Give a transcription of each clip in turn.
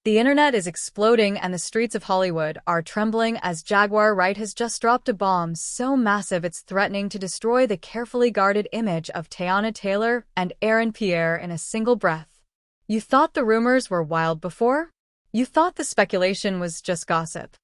The internet is exploding and the streets of Hollywood are trembling as Jaguar Wright has just dropped a bomb so massive it's threatening to destroy the carefully guarded image of Teyana Taylor and Pierre in a single breath. You thought the rumors were wild before? You thought the speculation was just gossip?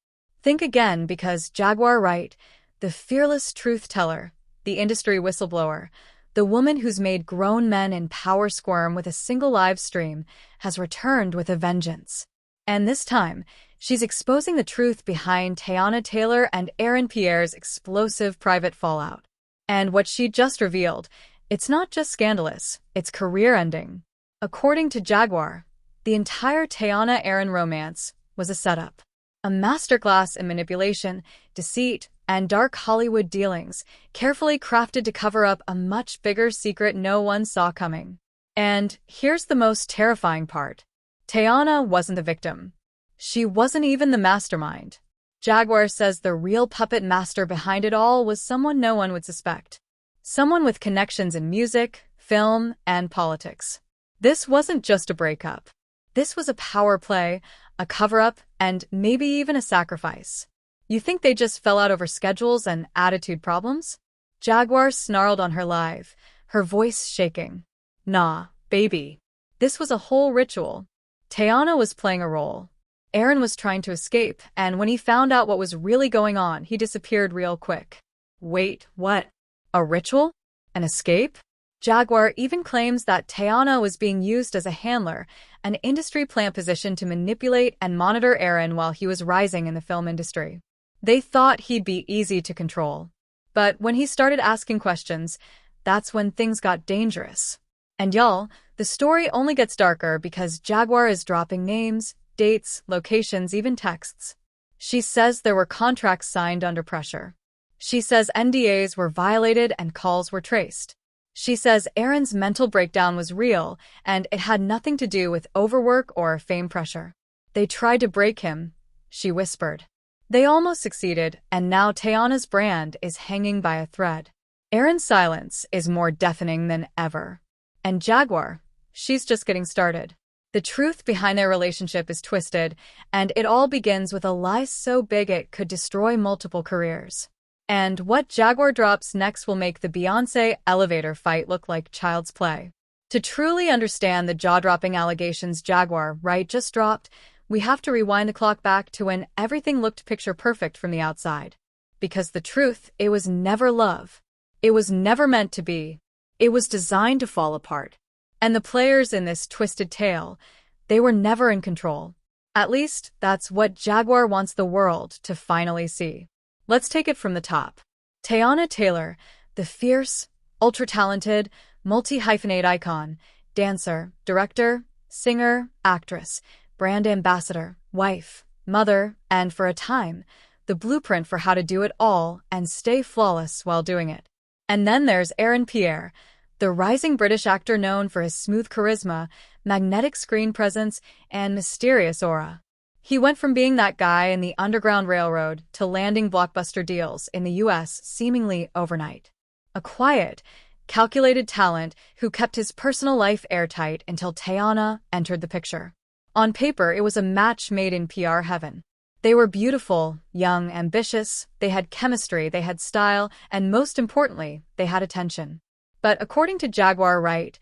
Think again, because Jaguar Wright, the fearless truth teller, the industry whistleblower, the woman who's made grown men in power squirm with a single live stream, has returned with a vengeance. And this time, she's exposing the truth behind Teyana Taylor and Pierre's explosive private fallout. And what she just revealed, it's not just scandalous, it's career-ending. According to Jaguar, the entire Teyana romance was a setup. A masterclass in manipulation, deceit, and dark Hollywood dealings, carefully crafted to cover up a much bigger secret no one saw coming. And here's the most terrifying part. Teyana wasn't the victim. She wasn't even the mastermind. Jaguar says the real puppet master behind it all was someone no one would suspect. Someone with connections in music, film, and politics. This wasn't just a breakup. This was a power play, a cover-up, and maybe even a sacrifice. You think they just fell out over schedules and attitude problems? Jaguar snarled on her live, her voice shaking. Nah, baby. This was a whole ritual. Teyana was playing a role. Aaron was trying to escape, and when he found out what was really going on, he disappeared real quick. Wait, what? A ritual? An escape? Jaguar even claims that Teyana was being used as a handler, an industry plant position to manipulate and monitor Aaron while he was rising in the film industry. They thought he'd be easy to control. But when he started asking questions, that's when things got dangerous. And y'all, the story only gets darker because Jaguar is dropping names, dates, locations, even texts. She says there were contracts signed under pressure. She says NDAs were violated and calls were traced. She says Aaron's mental breakdown was real and it had nothing to do with overwork or fame pressure. They tried to break him, she whispered. They almost succeeded, and now Teyana's brand is hanging by a thread. Aaron's silence is more deafening than ever. And Jaguar, she's just getting started. The truth behind their relationship is twisted, and it all begins with a lie so big it could destroy multiple careers. And what Jaguar drops next will make the Beyoncé elevator fight look like child's play. To truly understand the jaw-dropping allegations Jaguar Wright just dropped, we have to rewind the clock back to when everything looked picture perfect from the outside. Because the truth, it was never love. It was never meant to be. It was designed to fall apart. And the players in this twisted tale, they were never in control. At least, that's what Jaguar wants the world to finally see. Let's take it from the top. Teyana Taylor, the fierce, ultra-talented, multi-hyphenate icon, dancer, director, singer, actress, brand ambassador, wife, mother, and for a time, the blueprint for how to do it all and stay flawless while doing it. And then there's Pierre, the rising British actor known for his smooth charisma, magnetic screen presence, and mysterious aura. He went from being that guy in the Underground Railroad to landing blockbuster deals in the US seemingly overnight. A quiet, calculated talent who kept his personal life airtight until Teyana entered the picture. On paper, it was a match made in PR heaven. They were beautiful, young, ambitious, they had chemistry, they had style, and most importantly, they had attention. But according to Jaguar Wright,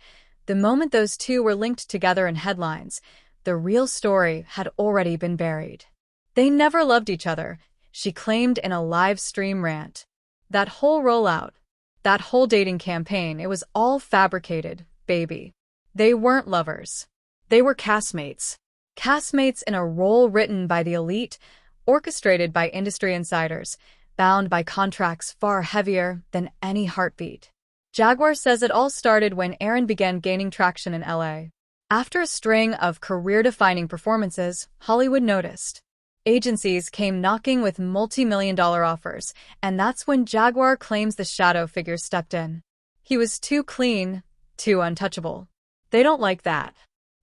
the moment those two were linked together in headlines, the real story had already been buried. They never loved each other, she claimed in a live stream rant. That whole rollout, that whole dating campaign, it was all fabricated, baby. They weren't lovers. They were castmates. Castmates in a role written by the elite, orchestrated by industry insiders, bound by contracts far heavier than any heartbeat. Jaguar says it all started when Aaron began gaining traction in LA. After a string of career-defining performances, Hollywood noticed. Agencies came knocking with multi-million-dollar offers, and that's when Jaguar claims the shadow figure stepped in. He was too clean, too untouchable. They don't like that.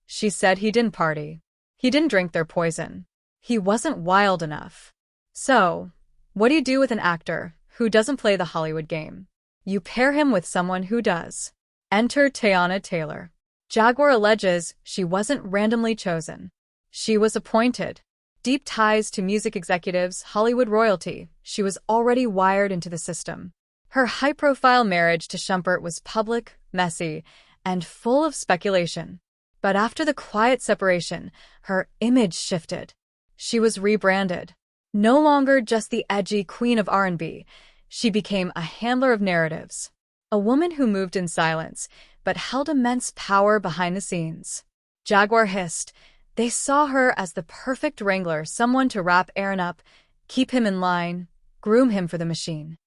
She said he didn't party. He didn't drink their poison. He wasn't wild enough. So, what do you do with an actor who doesn't play the Hollywood game? You pair him with someone who does. Enter Teyana Taylor. Jaguar alleges she wasn't randomly chosen. She was appointed. Deep ties to music executives, Hollywood royalty. She was already wired into the system. Her high-profile marriage to Schumpert was public, messy, and full of speculation. But after the quiet separation, her image shifted. She was rebranded. No longer just the edgy queen of R&B, she became a handler of narratives. A woman who moved in silence, but held immense power behind the scenes. Jaguar hissed. They saw her as the perfect wrangler, someone to wrap Aaron up, keep him in line, groom him for the machine.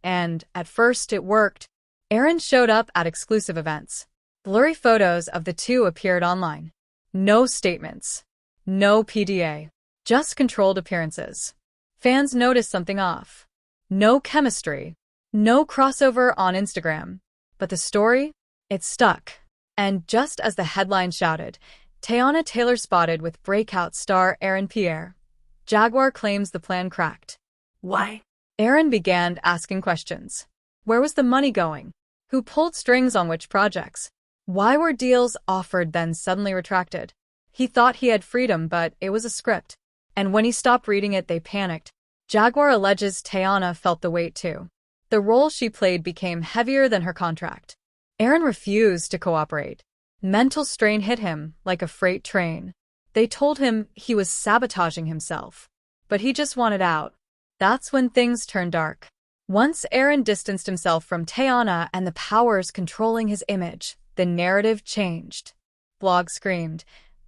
And, at first, it worked. Aaron showed up at exclusive events. Blurry photos of the two appeared online. No statements. No PDA. Just controlled appearances. Fans noticed something off. No chemistry. No crossover on Instagram. But the story? It stuck. And just as the headline shouted, Teyana Taylor spotted with breakout star Pierre. Jaguar claims the plan cracked. Why? Aaron began asking questions. Where was the money going? Who pulled strings on which projects? Why were deals offered then suddenly retracted? He thought he had freedom, but it was a script. And when he stopped reading it, they panicked. Jaguar alleges Teyana felt the weight too. The role she played became heavier than her contract. Aaron refused to cooperate. Mental strain hit him like a freight train. They told him he was sabotaging himself. But he just wanted out. That's when things turned dark. Once Aaron distanced himself from Teyana and the powers controlling his image, the narrative changed. Blog screamed.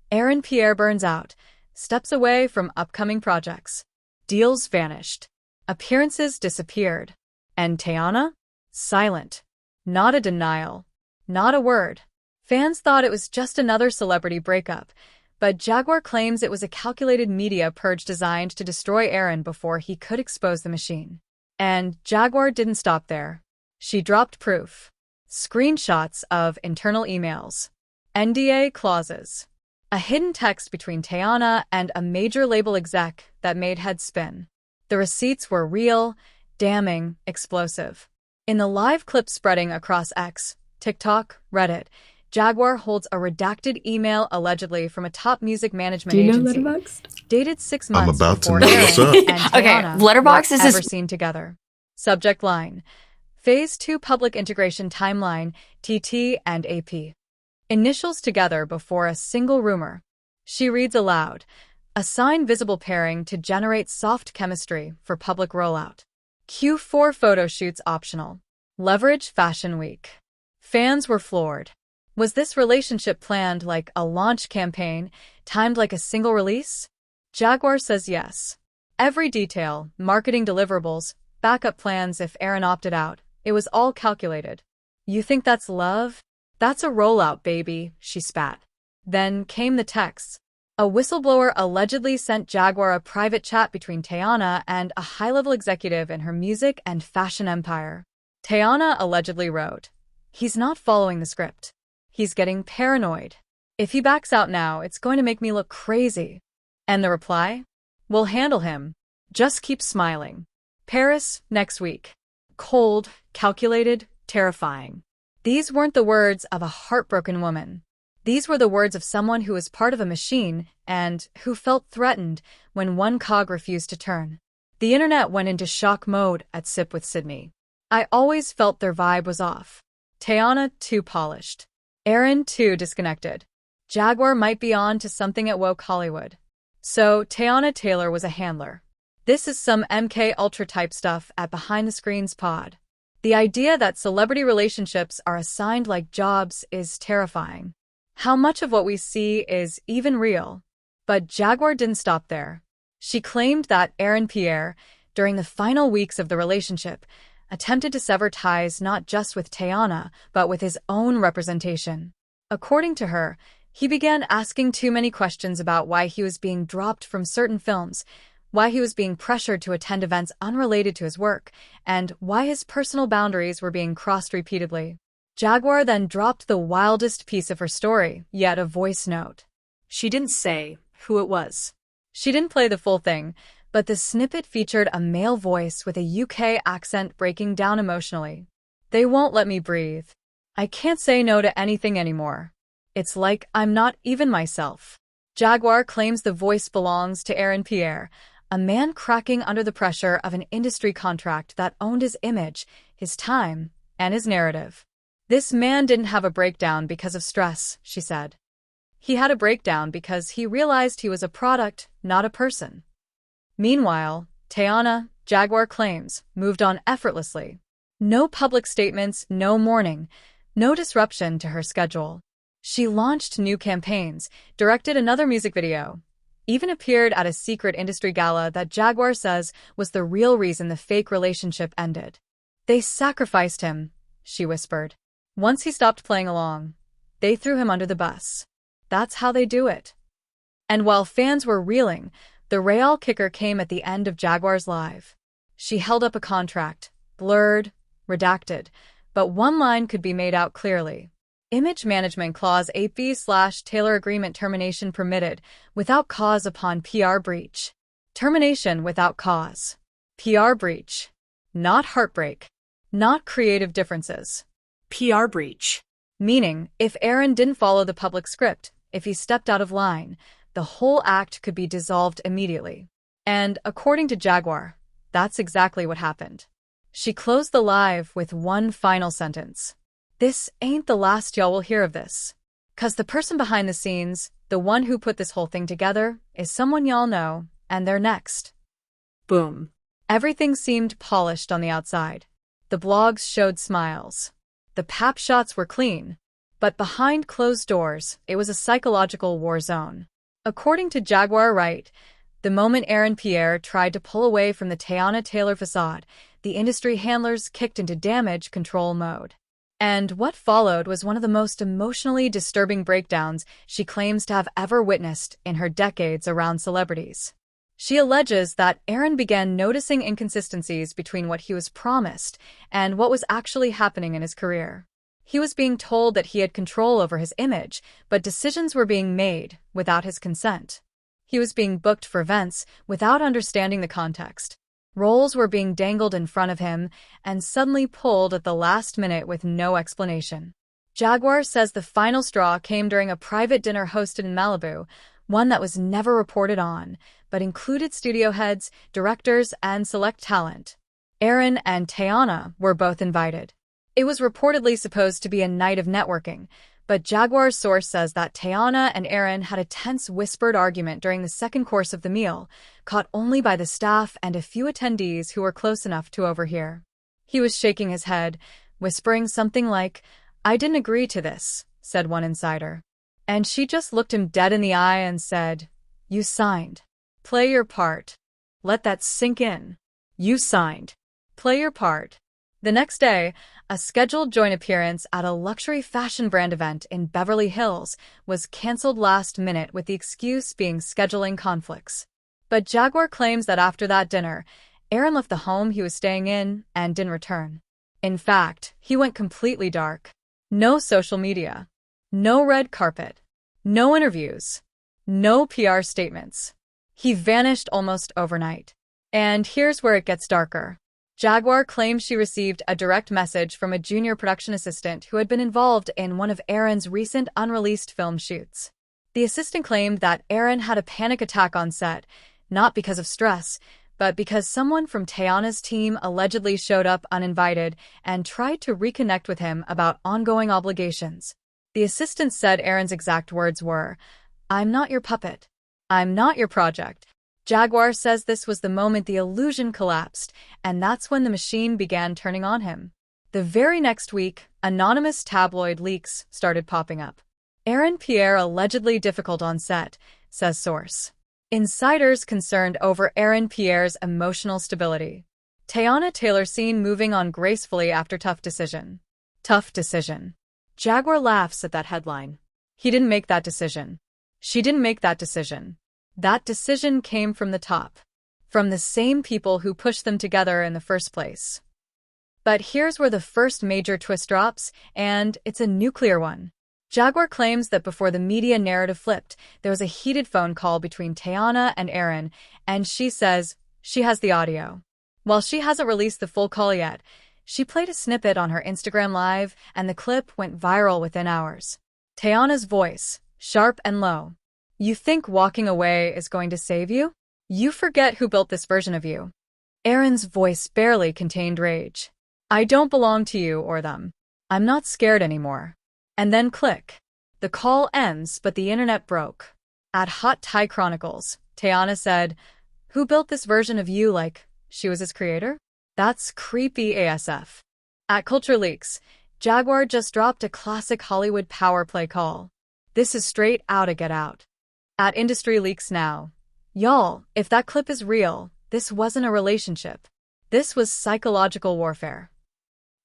Pierre burns out, steps away from upcoming projects. Deals vanished. Appearances disappeared. And Teyana? Silent. Not a denial. Not a word. Fans thought it was just another celebrity breakup, but Jaguar claims it was a calculated media purge designed to destroy Aaron before he could expose the machine. And Jaguar didn't stop there. She dropped proof. Screenshots of internal emails. NDA clauses. A hidden text between Teyana and a major label exec that made heads spin. The receipts were real, damning, explosive. In the live clip spreading across X, TikTok, Reddit, Jaguar holds a redacted email allegedly from a top music management agency. Letterboxd? Dated 6 months I'm about before to know Aaron what's up. and Teyana Okay, Letterboxd is ever this... seen together. Subject line: Phase 2 Public Integration Timeline, TT and AP. Initials together before a single rumor. She reads aloud: Assign visible pairing to generate soft chemistry for public rollout. Q4 photo shoots optional. Leverage Fashion Week. Fans were floored. Was this relationship planned like a launch campaign, timed like a single release? Jaguar says yes. Every detail, marketing deliverables, backup plans if Aaron opted out, it was all calculated. You think that's love? That's a rollout, baby, she spat. Then came the texts. A whistleblower allegedly sent Jaguar a private chat between Teyana and a high-level executive in her music and fashion empire. Teyana allegedly wrote, "He's not following the script. He's getting paranoid. If he backs out now, it's going to make me look crazy." And the reply? "We'll handle him. Just keep smiling. Paris, next week." Cold, calculated, terrifying. These weren't the words of a heartbroken woman. These were the words of someone who was part of a machine and who felt threatened when one cog refused to turn. The internet went into shock mode at Sip with Sydney. I always felt their vibe was off. Teyana, too polished. Aaron, too disconnected. Jaguar might be on to something at woke Hollywood. So, Teyana Taylor was a handler. This is some MK Ultra type stuff at Behind the Screens pod. The idea that celebrity relationships are assigned like jobs is terrifying. How much of what we see is even real? But Jaguar didn't stop there. She claimed that Pierre, during the final weeks of the relationship, attempted to sever ties not just with Teyana, but with his own representation. According to her, he began asking too many questions about why he was being dropped from certain films, why he was being pressured to attend events unrelated to his work, and why his personal boundaries were being crossed repeatedly. Jaguar then dropped the wildest piece of her story, yet a voice note. She didn't say who it was. She didn't play the full thing, but the snippet featured a male voice with a UK accent breaking down emotionally. "They won't let me breathe. I can't say no to anything anymore. It's like I'm not even myself." Jaguar claims the voice belongs to Aaron Pierre, a man cracking under the pressure of an industry contract that owned his image, his time, and his narrative. This man didn't have a breakdown because of stress, she said. He had a breakdown because he realized he was a product, not a person. Meanwhile, Teyana, Jaguar claims, moved on effortlessly. No public statements, no mourning, no disruption to her schedule. She launched new campaigns, directed another music video, even appeared at a secret industry gala that Jaguar says was the real reason the fake relationship ended. They sacrificed him, she whispered. Once he stopped playing along, they threw him under the bus. That's how they do it. And while fans were reeling, the real kicker came at the end of Jaguar's live. She held up a contract, blurred, redacted, but one line could be made out clearly. Image Management Clause 8B/Taylor Agreement Termination Permitted without cause upon PR breach. Termination without cause. PR breach. Not heartbreak. Not creative differences. PR breach. Meaning, if Aaron didn't follow the public script, if he stepped out of line, the whole act could be dissolved immediately. And, according to Jaguar, that's exactly what happened. She closed the live with one final sentence. This ain't the last y'all will hear of this. 'Cause the person behind the scenes, the one who put this whole thing together, is someone y'all know, and they're next. Boom. Everything seemed polished on the outside. The blogs showed smiles. The pap shots were clean. But behind closed doors, it was a psychological war zone. According to Jaguar Wright, the moment Aaron Pierre tried to pull away from the Teyana Taylor facade, the industry handlers kicked into damage control mode. And what followed was one of the most emotionally disturbing breakdowns she claims to have ever witnessed in her decades around celebrities. She alleges that Aaron began noticing inconsistencies between what he was promised and what was actually happening in his career. He was being told that he had control over his image, but decisions were being made without his consent. He was being booked for events without understanding the context. Roles were being dangled in front of him and suddenly pulled at the last minute with no explanation. Jaguar says the final straw came during a private dinner hosted in Malibu, one that was never reported on, but included studio heads, directors, and select talent. Aaron and Teyana were both invited. It was reportedly supposed to be a night of networking, but Jaguar's source says that Teyana and Aaron had a tense whispered argument during the second course of the meal, caught only by the staff and a few attendees who were close enough to overhear. He was shaking his head, whispering something like, "I didn't agree to this," said one insider. And she just looked him dead in the eye and said, "You signed. Play your part. Let that sink in. You signed. Play your part." The next day, a scheduled joint appearance at a luxury fashion brand event in Beverly Hills was canceled last minute with the excuse being scheduling conflicts. But Jaguar claims that after that dinner, Aaron left the home he was staying in and didn't return. In fact, he went completely dark. No social media. No red carpet. No interviews. No PR statements. He vanished almost overnight. And here's where it gets darker. Jaguar claims she received a direct message from a junior production assistant who had been involved in one of Aaron's recent unreleased film shoots. The assistant claimed that Aaron had a panic attack on set, not because of stress, but because someone from Teyana's team allegedly showed up uninvited and tried to reconnect with him about ongoing obligations. The assistant said Aaron's exact words were, "I'm not your puppet. I'm not your project." Jaguar says this was the moment the illusion collapsed, and that's when the machine began turning on him. The very next week, anonymous tabloid leaks started popping up. Aaron Pierre allegedly difficult on set, says source. Insiders concerned over Aaron Pierre's emotional stability. Teyana Taylor seen moving on gracefully after tough decision. Tough decision. Jaguar laughs at that headline. He didn't make that decision. She didn't make that decision. That decision came from the top. From the same people who pushed them together in the first place. But here's where the first major twist drops, and it's a nuclear one. Jaguar claims that before the media narrative flipped, there was a heated phone call between Teyana and Aaron, and she says she has the audio. While she hasn't released the full call yet, she played a snippet on her Instagram Live, and the clip went viral within hours. Teyana's voice, sharp and low. You think walking away is going to save you? You forget who built this version of you. Aaron's voice barely contained rage. I don't belong to you or them. I'm not scared anymore. And then click. The call ends, but the internet broke. At Hot Thai Chronicles, Teyana said, "Who built this version of you like she was his creator? That's creepy ASF." At Culture Leaks, Jaguar just dropped a classic Hollywood power play call. This is straight outta Get Out. At Industry Leaks Now, y'all, if that clip is real, this wasn't a relationship. This was psychological warfare.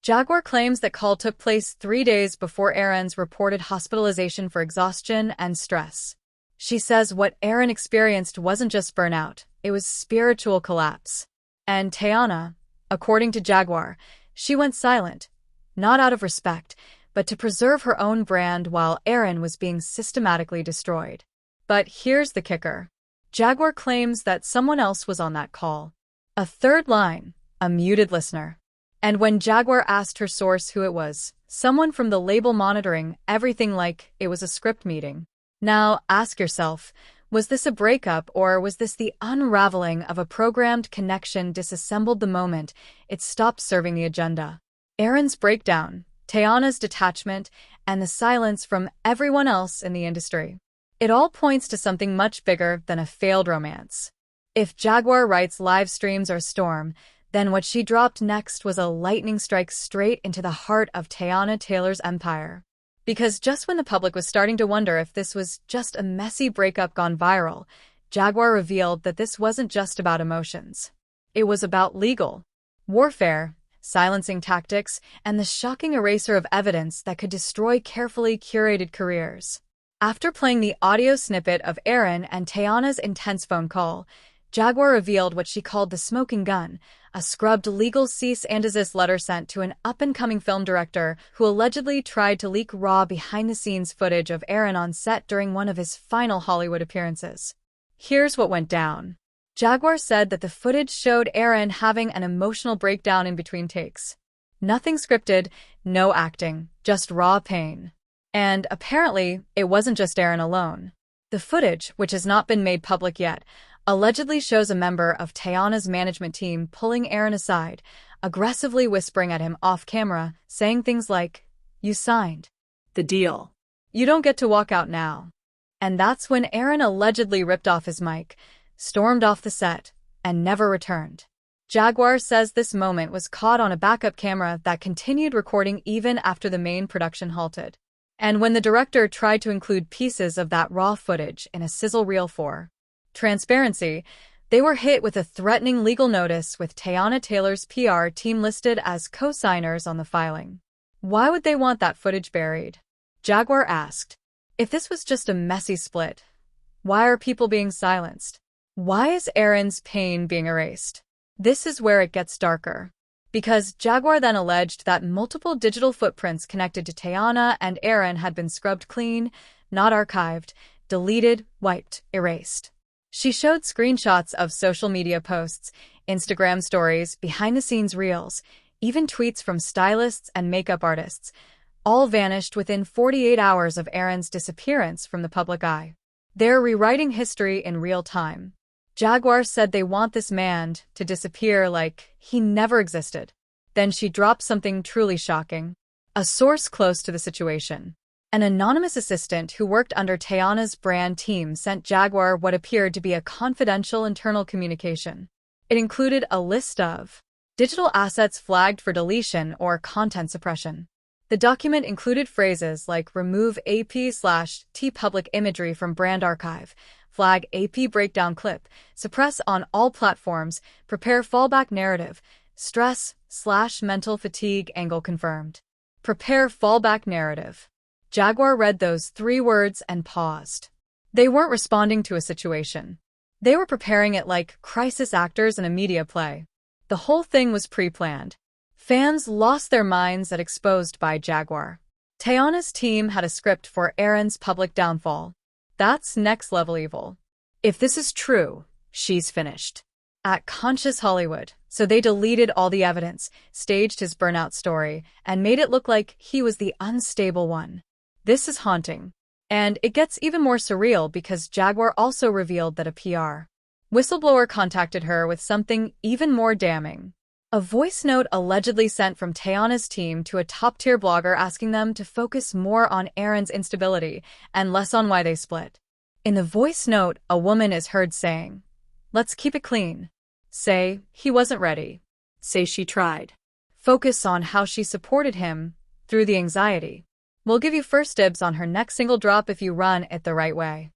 Jaguar claims that call took place 3 days before Aaron's reported hospitalization for exhaustion and stress. She says what Aaron experienced wasn't just burnout, it was spiritual collapse. And Teyana, according to Jaguar, she went silent, not out of respect, but to preserve her own brand while Aaron was being systematically destroyed. But here's the kicker. Jaguar claims that someone else was on that call. A third line, a muted listener. And when Jaguar asked her source who it was, someone from the label monitoring everything like it was a script meeting. Now, ask yourself, was this a breakup or was this the unraveling of a programmed connection disassembled the moment it stopped serving the agenda? Aaron's breakdown, Teyana's detachment, and the silence from everyone else in the industry. It all points to something much bigger than a failed romance. If Jaguar Wright's live streams are a storm, then what she dropped next was a lightning strike straight into the heart of Teyana Taylor's empire. Because just when the public was starting to wonder if this was just a messy breakup gone viral, Jaguar revealed that this wasn't just about emotions. It was about legal warfare, silencing tactics, and the shocking eraser of evidence that could destroy carefully curated careers. After playing the audio snippet of Aaron and Teyana's intense phone call, Jaguar revealed what she called the smoking gun, a scrubbed legal cease and desist letter sent to an up-and-coming film director who allegedly tried to leak raw behind-the-scenes footage of Aaron on set during one of his final Hollywood appearances. Here's what went down. Jaguar said that the footage showed Aaron having an emotional breakdown in between takes. Nothing scripted, no acting, just raw pain. And apparently, it wasn't just Aaron alone. The footage, which has not been made public yet, allegedly shows a member of Teyana's management team pulling Aaron aside, aggressively whispering at him off-camera, saying things like, "You signed The deal. You don't get to walk out now." And that's when Aaron allegedly ripped off his mic, stormed off the set, and never returned. Jaguar says this moment was caught on a backup camera that continued recording even after the main production halted. And when the director tried to include pieces of that raw footage in a sizzle reel for transparency, they were hit with a threatening legal notice with Teyana Taylor's PR team listed as co-signers on the filing. Why would they want that footage buried? Jaguar asked. If this was just a messy split, why are people being silenced? Why is Aaron's pain being erased? This is where it gets darker. Because Jaguar then alleged that multiple digital footprints connected to Teyana and Aaron had been scrubbed clean, not archived, deleted, wiped, erased. She showed screenshots of social media posts, Instagram stories, behind-the-scenes reels, even tweets from stylists and makeup artists, all vanished within 48 hours of Aaron's disappearance from the public eye. They're rewriting history in real time. Jaguar said they want this man to disappear like he never existed. Then she dropped something truly shocking. A source close to the situation. An anonymous assistant who worked under Teyana's brand team sent Jaguar what appeared to be a confidential internal communication. It included a list of digital assets flagged for deletion or content suppression. The document included phrases like remove AP/T public imagery from brand archive, flag AP breakdown clip, suppress on all platforms, prepare fallback narrative, stress/mental fatigue angle confirmed. Prepare fallback narrative. Jaguar read those 3 words and paused. They weren't responding to a situation. They were preparing it like crisis actors in a media play. The whole thing was pre-planned. Fans lost their minds at exposed by Jaguar. Teyana's team had a script for Aaron's public downfall. That's next-level evil. If this is true, she's finished. At Conscious Hollywood, so they deleted all the evidence, staged his burnout story, and made it look like he was the unstable one. This is haunting. And it gets even more surreal because Jaguar also revealed that a PR whistleblower contacted her with something even more damning. A voice note allegedly sent from Teyana's team to a top-tier blogger asking them to focus more on Aaron's instability and less on why they split. In the voice note, a woman is heard saying, "Let's keep it clean. Say, he wasn't ready. Say she tried. Focus on how she supported him through the anxiety. We'll give you first dibs on her next single drop if you run it the right way."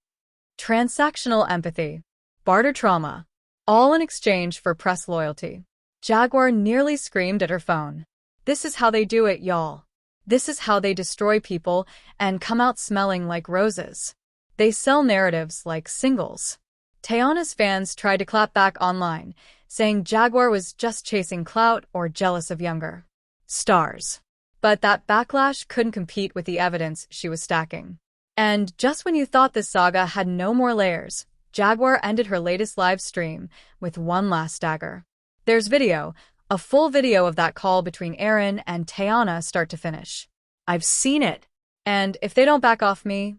Transactional empathy. Barter trauma. All in exchange for press loyalty. Jaguar nearly screamed at her phone. This is how they do it, y'all. This is how they destroy people and come out smelling like roses. They sell narratives like singles. Teyana's fans tried to clap back online, saying Jaguar was just chasing clout or jealous of younger stars. But that backlash couldn't compete with the evidence she was stacking. And just when you thought the saga had no more layers, Jaguar ended her latest live stream with one last dagger. There's video, a full video of that call between Aaron and Teyana start to finish. I've seen it. And if they don't back off me,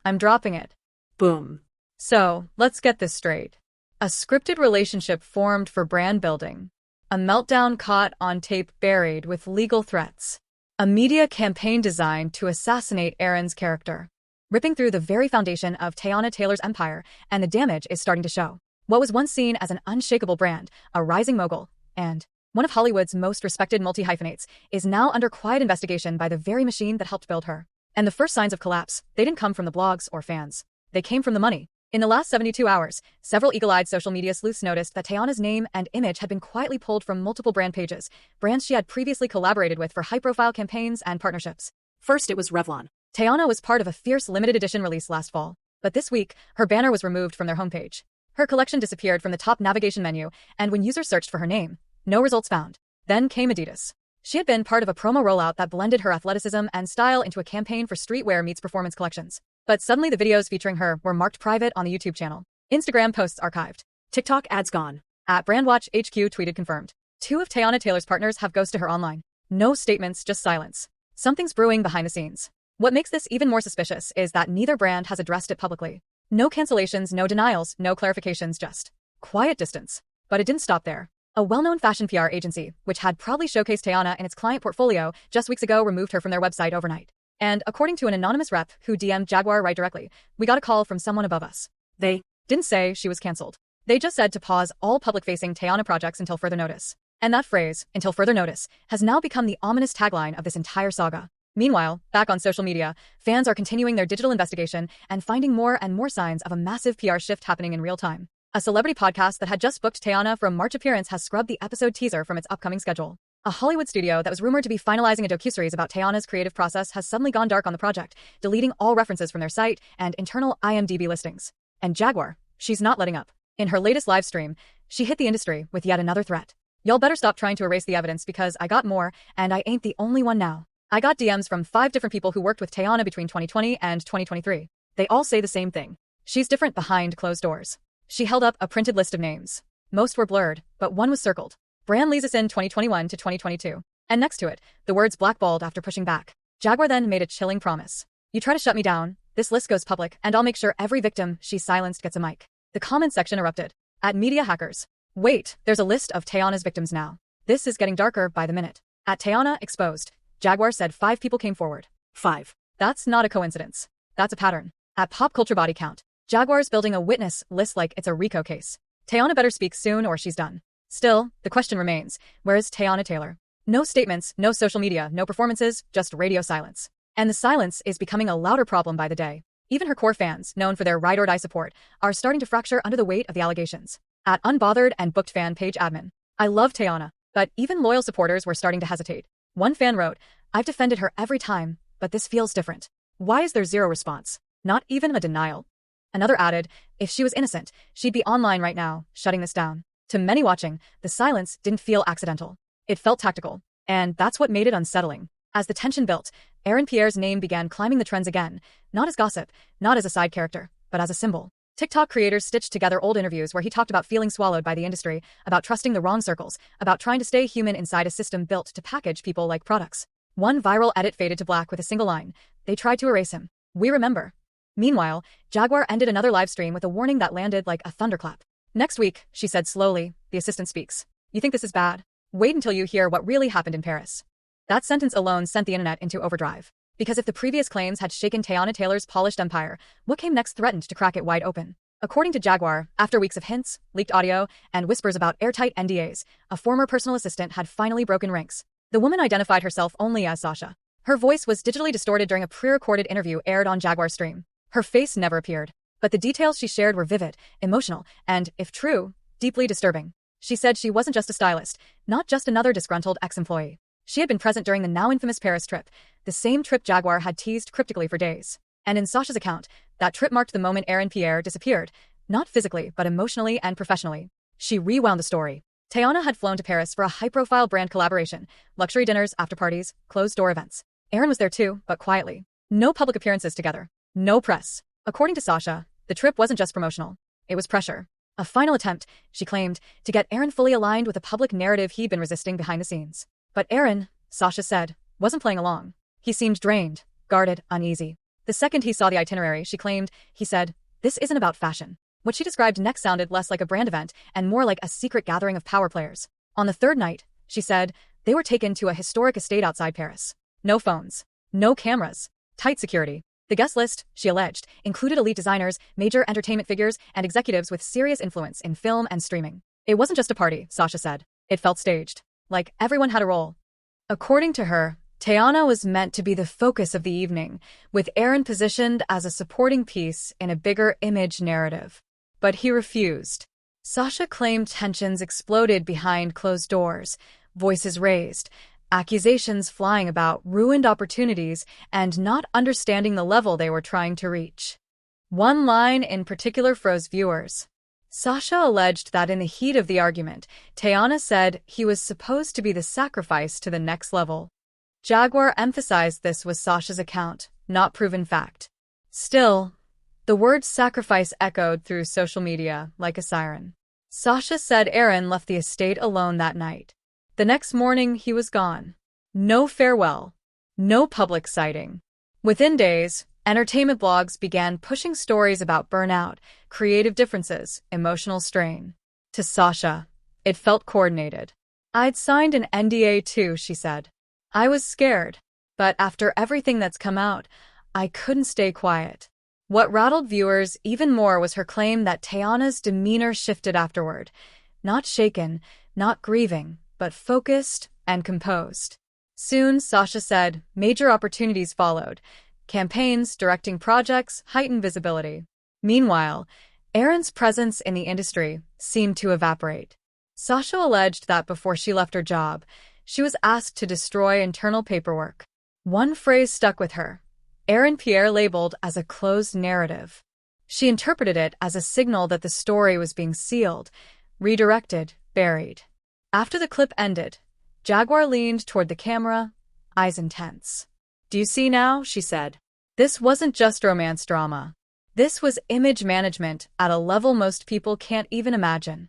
I'm dropping it. Boom. So, let's get this straight. A scripted relationship formed for brand building. A meltdown caught on tape buried with legal threats. A media campaign designed to assassinate Aaron's character. Ripping through the very foundation of Teyana Taylor's empire, and the damage is starting to show. What was once seen as an unshakable brand, a rising mogul, and one of Hollywood's most respected multi-hyphenates, is now under quiet investigation by the very machine that helped build her. And the first signs of collapse, they didn't come from the blogs or fans. They came from the money. In the last 72 hours, several eagle-eyed social media sleuths noticed that Teyana's name and image had been quietly pulled from multiple brand pages, brands she had previously collaborated with for high-profile campaigns and partnerships. First it was Revlon. Teyana was part of a fierce limited edition release last fall, but this week, her banner was removed from their homepage. Her collection disappeared from the top navigation menu, and when users searched for her name, no results found. Then came Adidas. She had been part of a promo rollout that blended her athleticism and style into a campaign for streetwear meets performance collections. But suddenly the videos featuring her were marked private on the YouTube channel. Instagram posts archived. TikTok ads gone. At Brandwatch HQ tweeted confirmed. 2 of Teyana Taylor's partners have ghosted her online. No statements, just silence. Something's brewing behind the scenes. What makes this even more suspicious is that neither brand has addressed it publicly. No cancellations, no denials, no clarifications, just quiet distance. But it didn't stop there. A well-known fashion PR agency, which had proudly showcased Teyana in its client portfolio just weeks ago, removed her from their website overnight. And according to an anonymous rep who DM'd Jaguar Wright directly, "We got a call from someone above us. They didn't say she was canceled. They just said to pause all public-facing Teyana projects until further notice." And that phrase, "until further notice," has now become the ominous tagline of this entire saga. Meanwhile, back on social media, fans are continuing their digital investigation and finding more and more signs of a massive PR shift happening in real time. A celebrity podcast that had just booked Teyana for a March appearance has scrubbed the episode teaser from its upcoming schedule. A Hollywood studio that was rumored to be finalizing a docuseries about Teyana's creative process has suddenly gone dark on the project, deleting all references from their site and internal IMDb listings. And Jaguar, she's not letting up. In her latest live stream, she hit the industry with yet another threat. "Y'all better stop trying to erase the evidence because I got more, and I ain't the only one now. I got DMs from 5 different people who worked with Teyana between 2020 and 2023. They all say the same thing. She's different behind closed doors." She held up a printed list of names. Most were blurred, but one was circled. Brand leases in 2021 to 2022. And next to it, the words blackballed after pushing back. Jaguar then made a chilling promise. "You try to shut me down, this list goes public, and I'll make sure every victim she silenced gets a mic." The comment section erupted. At Media Hackers. "Wait, there's a list of Teyana's victims now. This is getting darker by the minute." At Teyana Exposed. Jaguar said 5 people came forward. 5. That's not a coincidence. That's a pattern. At Pop Culture Body Count. Jaguar's building a witness list like it's a RICO case. Teyana better speak soon or she's done. Still, the question remains, where is Teyana Taylor? No statements, no social media, no performances, just radio silence. And the silence is becoming a louder problem by the day. Even her core fans, known for their ride-or-die support, are starting to fracture under the weight of the allegations. At Unbothered and Booked Fan Page Admin. "I love Teyana, but even loyal supporters were starting to hesitate." One fan wrote, "I've defended her every time, but this feels different. Why is there zero response? Not even a denial?" Another added, "If she was innocent, she'd be online right now, shutting this down." To many watching, the silence didn't feel accidental. It felt tactical. And that's what made it unsettling. As the tension built, Pierre's name began climbing the trends again, not as gossip, not as a side character, but as a symbol. TikTok creators stitched together old interviews where he talked about feeling swallowed by the industry, about trusting the wrong circles, about trying to stay human inside a system built to package people like products. One viral edit faded to black with a single line. "They tried to erase him. We remember." Meanwhile, Jaguar ended another live stream with a warning that landed like a thunderclap. "Next week," she said slowly, the assistant speaks. "You think this is bad? Wait until you hear what really happened in Paris." That sentence alone sent the internet into overdrive. Because if the previous claims had shaken Teyana Taylor's polished empire, what came next threatened to crack it wide open. According to Jaguar, after weeks of hints, leaked audio, and whispers about airtight NDAs, a former personal assistant had finally broken ranks. The woman identified herself only as Sasha. Her voice was digitally distorted during a pre-recorded interview aired on Jaguar's stream. Her face never appeared, but the details she shared were vivid, emotional, and, if true, deeply disturbing. She said she wasn't just a stylist, not just another disgruntled ex-employee. She had been present during the now infamous Paris trip, the same trip Jaguar had teased cryptically for days. And in Sasha's account, that trip marked the moment Aaron Pierre disappeared, not physically but emotionally and professionally. She rewound the story. Teyana had flown to Paris for a high-profile brand collaboration, luxury dinners, after-parties, closed-door events. Aaron was there too, but quietly. No public appearances together. No press. According to Sasha, the trip wasn't just promotional. It was pressure. A final attempt, she claimed, to get Aaron fully aligned with a public narrative he'd been resisting behind the scenes. But Aaron, Sasha said, wasn't playing along. He seemed drained, guarded, uneasy. The second he saw the itinerary, she claimed, he said, "This isn't about fashion." What she described next sounded less like a brand event and more like a secret gathering of power players. On the third night, she said, they were taken to a historic estate outside Paris. No phones. No cameras. Tight security. The guest list, she alleged, included elite designers, major entertainment figures, and executives with serious influence in film and streaming. It wasn't just a party, Sasha said. It felt staged. Like everyone had a role. According to her, Teyana was meant to be the focus of the evening, with Aaron positioned as a supporting piece in a bigger image narrative. But he refused. Sasha claimed tensions exploded behind closed doors, voices raised, accusations flying about ruined opportunities and not understanding the level they were trying to reach. One line in particular froze viewers. Sasha alleged that in the heat of the argument, Teyana said he was supposed to be the sacrifice to the next level. Jaguar emphasized this was Sasha's account, not proven fact. Still, the word sacrifice echoed through social media like a siren. Sasha said Aaron left the estate alone that night. The next morning, he was gone. No farewell. No public sighting. Within days, entertainment blogs began pushing stories about burnout, creative differences, emotional strain. To Sasha, it felt coordinated. "I'd signed an NDA too," she said. "I was scared. But after everything that's come out, I couldn't stay quiet." What rattled viewers even more was her claim that Teyana's demeanor shifted afterward. Not shaken, not grieving, but focused and composed. Soon, Sasha said, major opportunities followed. Campaigns, directing projects, heightened visibility. Meanwhile, Aaron's presence in the industry seemed to evaporate. Sasha alleged that before she left her job, she was asked to destroy internal paperwork. One phrase stuck with her. Aaron Pierre labeled as a closed narrative. She interpreted it as a signal that the story was being sealed, redirected, buried. After the clip ended, Jaguar leaned toward the camera, eyes intense. "Do you see now?" she said. "This wasn't just romance drama. This was image management at a level most people can't even imagine."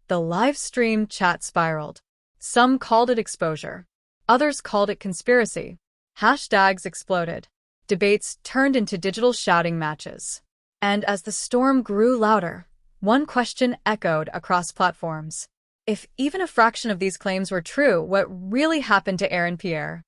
The live stream chat spiraled. Some called it exposure. Others called it conspiracy. Hashtags exploded. Debates turned into digital shouting matches. And as the storm grew louder, one question echoed across platforms. If even a fraction of these claims were true, what really happened to Aaron Pierre?